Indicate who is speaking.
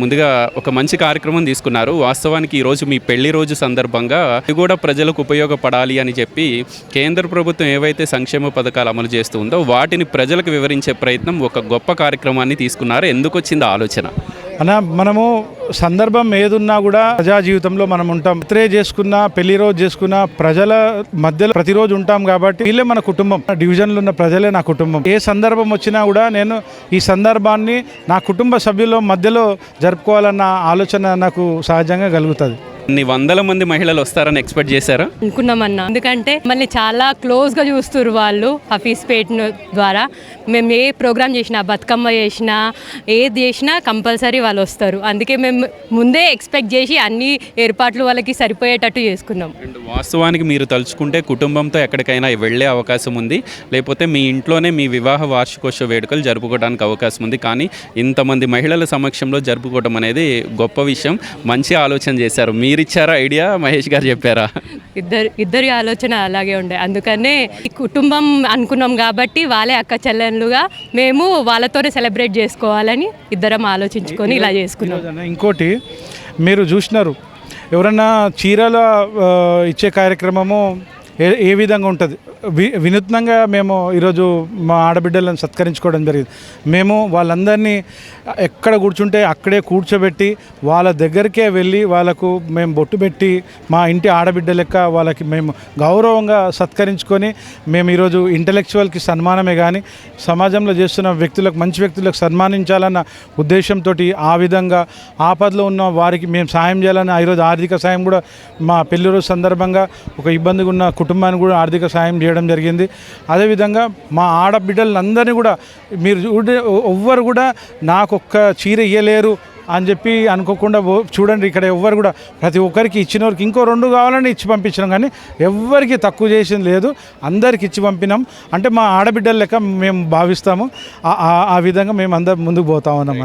Speaker 1: ముందుగా ఒక మంచి కార్యక్రమం తీసుకున్నారు. వాస్తవానికి ఈరోజు మీ పెళ్లి రోజు సందర్భంగా ఇది కూడా ప్రజలకు ఉపయోగపడాలి అని చెప్పి కేంద్ర ప్రభుత్వం ఏవైతే సంక్షేమ పథకాలు అమలు చేస్తూ ఉందో వాటిని ప్రజలకు వివరించే ప్రయత్నం ఒక గొప్ప కార్యక్రమాన్ని తీసుకున్నారు. ఎందుకు వచ్చింది ఆలోచన?
Speaker 2: మనము సందర్భం ఏదున్నా కూడా ప్రజా జీవితంలో మనం ఉంటాం. బర్త్డే చేసుకున్నా, పెళ్లి రోజు చేసుకున్నా ప్రజల మధ్యలో ప్రతిరోజు ఉంటాం కాబట్టి వీళ్ళే మన కుటుంబం. డివిజన్లో ఉన్న ప్రజలే నా కుటుంబం. ఏ సందర్భం వచ్చినా కూడా నేను ఈ సందర్భాన్ని నా కుటుంబ సభ్యుల మధ్యలో జరుపుకోవాలన్న ఆలోచన నాకు సహజంగా కలుగుతుంది.
Speaker 1: ఇన్ని వందల మంది మహిళలు వస్తారని ఎక్స్పెక్ట్ చేశారా?
Speaker 3: అనుకున్నామన్నా, ఎందుకంటే మళ్ళీ చాలా క్లోజ్గా చూస్తారు వాళ్ళు. హఫీజ్ పేట్ ద్వారా మేము ఏ ప్రోగ్రామ్ చేసినా, బతుకమ్మ చేసినా, ఏది చేసినా కంపల్సరీ వాళ్ళు వస్తారు. అందుకే మేము ముందే ఎక్స్పెక్ట్ చేసి అన్ని ఏర్పాట్లు వాళ్ళకి సరిపోయేటట్టు చేసుకున్నాం.
Speaker 1: వాస్తవానికి మీరు తలుచుకుంటే కుటుంబంతో ఎక్కడికైనా వెళ్ళే అవకాశం ఉంది, లేకపోతే మీ ఇంట్లోనే మీ వివాహ వార్షికోత్సవ వేడుకలు జరుపుకోవడానికి అవకాశం ఉంది. కానీ ఇంతమంది మహిళల సమక్షంలో జరుపుకోవడం అనేది గొప్ప విషయం. మంచి ఆలోచన చేశారు. మీరిచ్చారా ఐడియా, మహేష్ గారు చెప్పారా?
Speaker 3: ఇద్దరి ఆలోచన అలాగే ఉండే. అందుకనే ఈ కుటుంబం అనుకున్నాం కాబట్టి వాళ్ళే అక్క చెల్లెళ్ళుగా మేము వాళ్ళతోనే సెలబ్రేట్ చేసుకోవాలని ఇద్దరం ఆలోచించుకొని ఇలా చేసుకున్నాం.
Speaker 2: ఇంకోటి మీరు చూసినారు, ఎవరన్నా చీరల ఇచ్చే కార్యక్రమము ఏ విధంగా ఉంటుంది. వినూత్నంగా మేము ఈరోజు మా ఆడబిడ్డలను సత్కరించుకోవడం జరిగింది. మేము వాళ్ళందరినీ ఎక్కడ కూర్చుంటే అక్కడే కూర్చోబెట్టి వాళ్ళ దగ్గరికే వెళ్ళి వాళ్ళకు మేము బొట్టు పెట్టి మా ఇంటి ఆడబిడ్డ లెక్క వాళ్ళకి మేము గౌరవంగా సత్కరించుకొని మేము ఈరోజు ఇంటలెక్చువల్కి సన్మానమే కానీ సమాజంలో చేస్తున్న వ్యక్తులకు, మంచి వ్యక్తులకు సన్మానించాలన్న ఉద్దేశంతో ఆ విధంగా ఆపదలో ఉన్న వారికి మేము సాయం చేయాలని ఈరోజు ఆర్థిక సాయం కూడా మా పెళ్లి రోజు సందర్భంగా ఒక ఇబ్బందిగా ఉన్న కుటుంబానికి కూడా ఆర్థిక సాయం చేయడం జరిగింది. అదేవిధంగా మా ఆడబిడ్డలందరినీ కూడా మీరు ఎవ్వరు కూడా నాకు ఒక్క చీర ఇయ్యలేరు అని చెప్పి అనుకోకుండా చూడండి, ఇక్కడ ఎవ్వరు కూడా ప్రతి ఒక్కరికి ఇచ్చినవారికి ఇంకో 2 కావాలని ఇచ్చి పంపించినాం. కానీ ఎవ్వరికి తక్కువ చేసింది లేదు, అందరికి ఇచ్చి పంపినాం. అంటే మా ఆడబిడ్డల లెక్క మేము భావిస్తాము. ఆ విధంగా మేము అందరం ముందుకు పోతా ఉన్నాం.